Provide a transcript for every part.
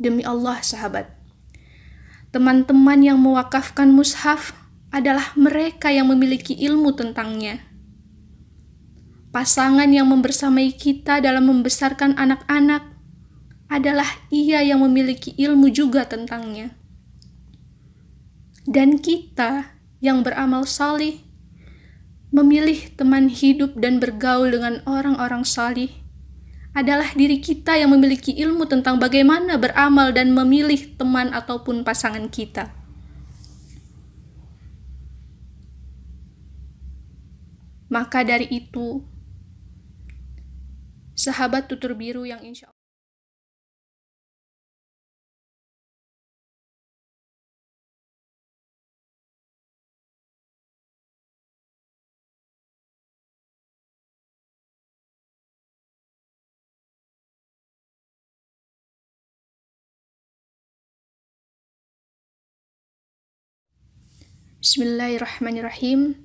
Demi Allah, sahabat, teman-teman yang mewakafkan mushaf adalah mereka yang memiliki ilmu tentangnya. Pasangan yang membersamai kita dalam membesarkan anak-anak adalah ia yang memiliki ilmu juga tentangnya. Dan kita yang beramal salih, memilih teman hidup dan bergaul dengan orang-orang salih, adalah diri kita yang memiliki ilmu tentang bagaimana beramal dan memilih teman ataupun pasangan kita. Maka dari itu, sahabat tutur biru yang insya Allah Bismillahirrahmanirrahim.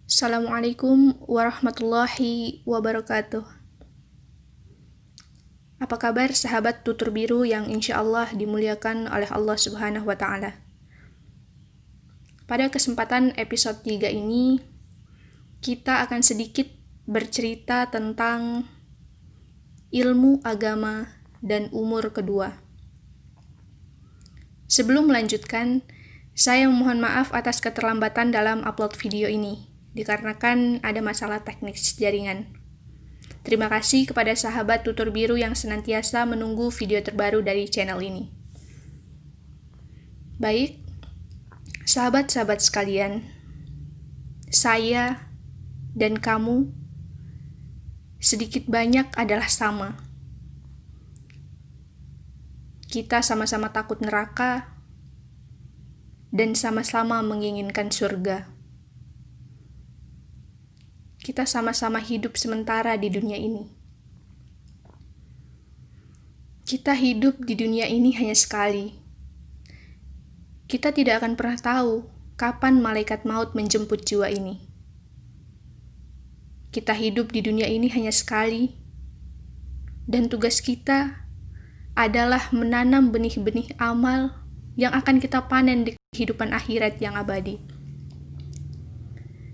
Assalamualaikum warahmatullahi wabarakatuh. Apa kabar sahabat tutur biru yang insya Allah dimuliakan oleh Allah Subhanahu wa Ta'ala? Pada kesempatan episode 3 ini, kita akan sedikit bercerita tentang ilmu agama dan umur kedua. Sebelum melanjutkan, saya memohon maaf atas keterlambatan dalam upload video ini, dikarenakan ada masalah teknis jaringan. Terima kasih kepada sahabat tutur biru yang senantiasa menunggu video terbaru dari channel ini. Baik, sahabat-sahabat sekalian, saya dan kamu sedikit banyak adalah sama. Kita sama-sama takut neraka dan sama-sama menginginkan surga. Kita sama-sama hidup sementara di dunia ini. Kita hidup di dunia ini hanya sekali. Kita tidak akan pernah tahu kapan malaikat maut menjemput jiwa ini. Kita hidup di dunia ini hanya sekali, dan tugas kita adalah menanam benih-benih amal yang akan kita panen di kehidupan akhirat yang abadi.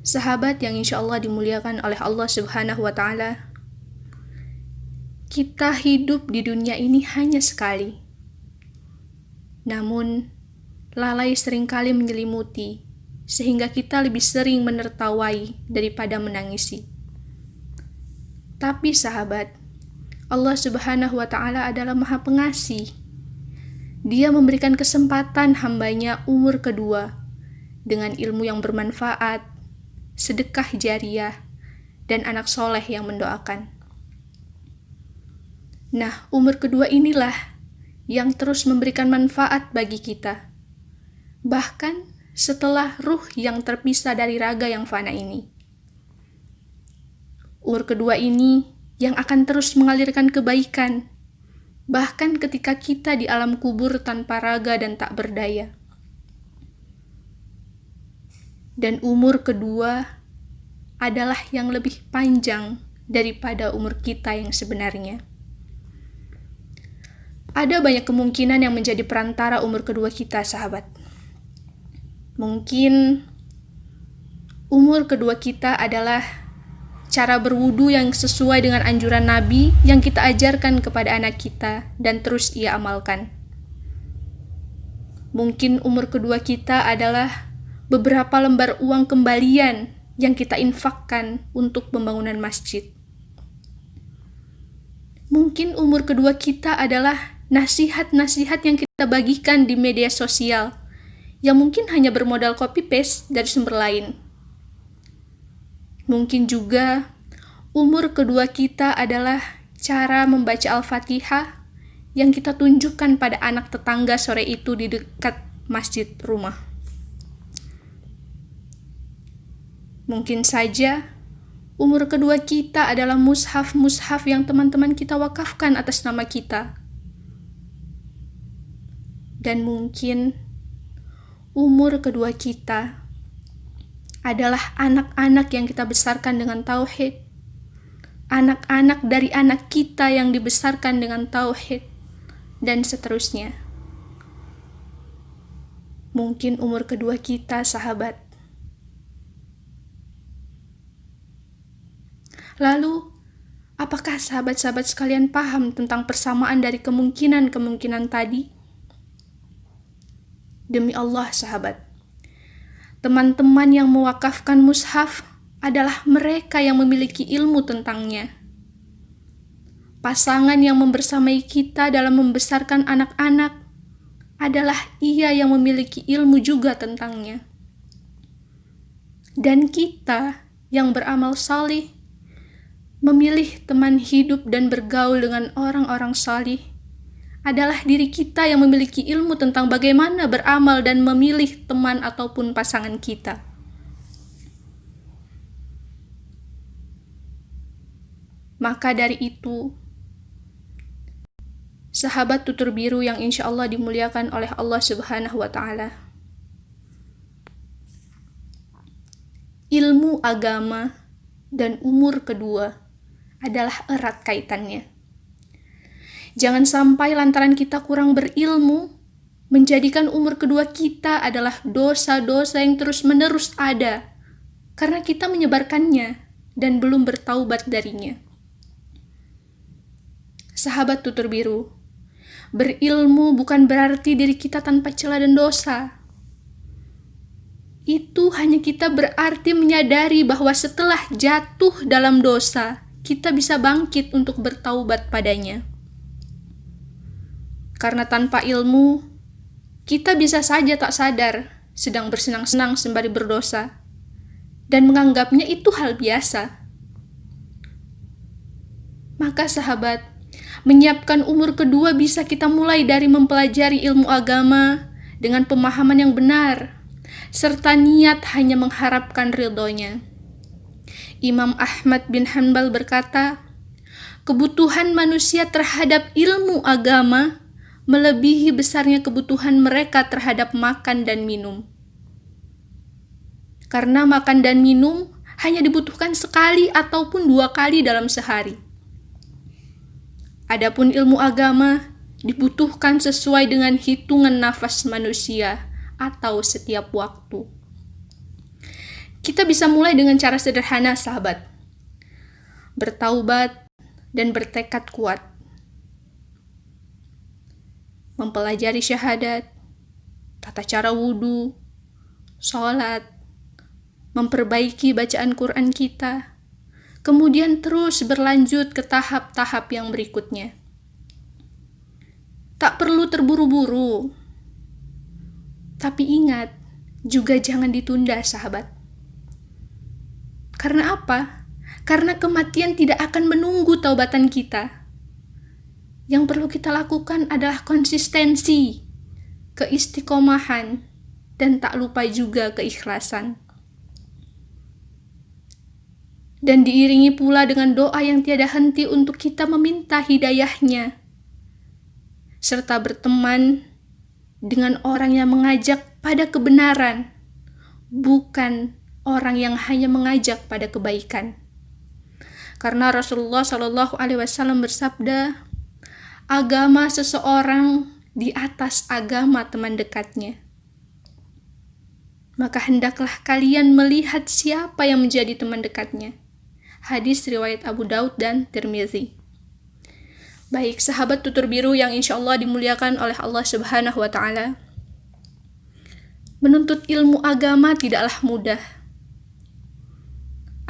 Sahabat yang insya Allah dimuliakan oleh Allah Subhanahu wa Ta'ala, kita hidup di dunia ini hanya sekali. Namun, lalai seringkali menyelimuti, sehingga kita lebih sering menertawai daripada menangisi. Tapi sahabat, Allah Subhanahu wa Ta'ala adalah Maha Pengasih. Dia memberikan kesempatan hambanya umur kedua dengan ilmu yang bermanfaat, sedekah jariah, dan anak soleh yang mendoakan. Nah, umur kedua inilah yang terus memberikan manfaat bagi kita, bahkan setelah ruh yang terpisah dari raga yang fana ini. Umur kedua ini yang akan terus mengalirkan kebaikan, bahkan ketika kita di alam kubur tanpa raga dan tak berdaya. Dan umur kedua adalah yang lebih panjang daripada umur kita yang sebenarnya. Ada banyak kemungkinan yang menjadi perantara umur kedua kita, sahabat. Mungkin umur kedua kita adalah cara berwudu yang sesuai dengan anjuran Nabi yang kita ajarkan kepada anak kita dan terus ia amalkan. Mungkin umur kedua kita adalah beberapa lembar uang kembalian yang kita infakkan untuk pembangunan masjid. Mungkin umur kedua kita adalah nasihat-nasihat yang kita bagikan di media sosial yang mungkin hanya bermodal copy-paste dari sumber lain. Mungkin juga umur kedua kita adalah cara membaca Al-Fatihah yang kita tunjukkan pada anak tetangga sore itu di dekat masjid rumah. Mungkin saja umur kedua kita adalah mushaf-mushaf yang teman-teman kita wakafkan atas nama kita. Dan mungkin umur kedua kita adalah anak-anak yang kita besarkan dengan tauhid, anak-anak dari anak kita yang dibesarkan dengan tauhid, dan seterusnya. Mungkin umur kedua kita, sahabat. Lalu, apakah sahabat-sahabat sekalian paham tentang persamaan dari kemungkinan-kemungkinan tadi? Demi Allah, sahabat, teman-teman yang mewakafkan mushaf adalah mereka yang memiliki ilmu tentangnya. Pasangan yang membersamai kita dalam membesarkan anak-anak adalah ia yang memiliki ilmu juga tentangnya. Dan kita yang beramal salih, memilih teman hidup dan bergaul dengan orang-orang salih, adalah diri kita yang memiliki ilmu tentang bagaimana beramal dan memilih teman ataupun pasangan kita. Maka dari itu, sahabat tutur biru yang insya Allah dimuliakan oleh Allah Subhanahu wa Ta'ala, ilmu agama dan umur kedua adalah erat kaitannya. Jangan sampai lantaran kita kurang berilmu, menjadikan umur kedua kita adalah dosa-dosa yang terus-menerus ada, karena kita menyebarkannya dan belum bertaubat darinya. Sahabat tutur biru, berilmu bukan berarti diri kita tanpa celah dan dosa. Itu hanya kita berarti menyadari bahwa setelah jatuh dalam dosa, kita bisa bangkit untuk bertaubat padanya. Karena tanpa ilmu, kita bisa saja tak sadar sedang bersenang-senang sembari berdosa, dan menganggapnya itu hal biasa. Maka sahabat, menyiapkan umur kedua bisa kita mulai dari mempelajari ilmu agama dengan pemahaman yang benar, serta niat hanya mengharapkan ridhonya. Imam Ahmad bin Hanbal berkata, kebutuhan manusia terhadap ilmu agama melebihi besarnya kebutuhan mereka terhadap makan dan minum. Karena makan dan minum hanya dibutuhkan sekali ataupun 2 kali dalam sehari. Adapun ilmu agama dibutuhkan sesuai dengan hitungan nafas manusia atau setiap waktu. Kita bisa mulai dengan cara sederhana, sahabat. Bertaubat dan bertekad kuat. Mempelajari syahadat, tata cara wudhu, sholat, memperbaiki bacaan Quran kita, kemudian terus berlanjut ke tahap-tahap yang berikutnya. Tak perlu terburu-buru, tapi ingat, juga jangan ditunda, sahabat. Karena apa? Karena kematian tidak akan menunggu taubatan kita. Yang perlu kita lakukan adalah konsistensi, keistiqomahan, dan tak lupa juga keikhlasan. Dan diiringi pula dengan doa yang tiada henti untuk kita meminta hidayahnya, serta berteman dengan orang yang mengajak pada kebenaran, bukan orang yang hanya mengajak pada kebaikan. Karena Rasulullah SAW bersabda, agama seseorang di atas agama teman dekatnya. Maka hendaklah kalian melihat siapa yang menjadi teman dekatnya. Hadis riwayat Abu Daud dan Tirmizi. Baik, sahabat tutur biru yang insya Allah dimuliakan oleh Allah Subhanahu wa Ta'ala. Menuntut ilmu agama tidaklah mudah.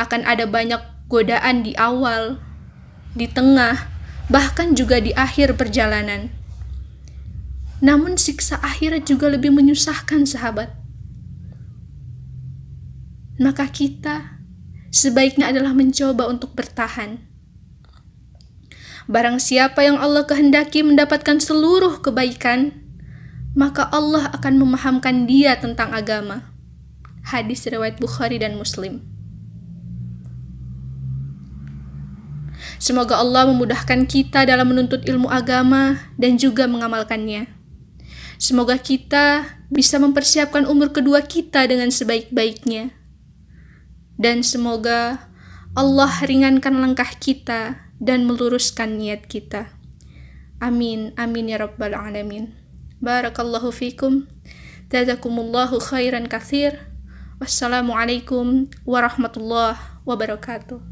Akan ada banyak godaan di awal, di tengah, bahkan juga di akhir perjalanan. Namun siksa akhirat juga lebih menyusahkan, sahabat. Maka kita sebaiknya adalah mencoba untuk bertahan. Barang siapa yang Allah kehendaki mendapatkan seluruh kebaikan, maka Allah akan memahamkan dia tentang agama. Hadis riwayat Bukhari dan Muslim. Semoga Allah memudahkan kita dalam menuntut ilmu agama dan juga mengamalkannya. Semoga kita bisa mempersiapkan umur kedua kita dengan sebaik-baiknya. Dan semoga Allah ringankan langkah kita dan meluruskan niat kita. Amin, amin ya rabbal alamin. Barakallahu fikum. Jazakumullahu khairan katsir. Wassalamualaikum warahmatullahi wabarakatuh.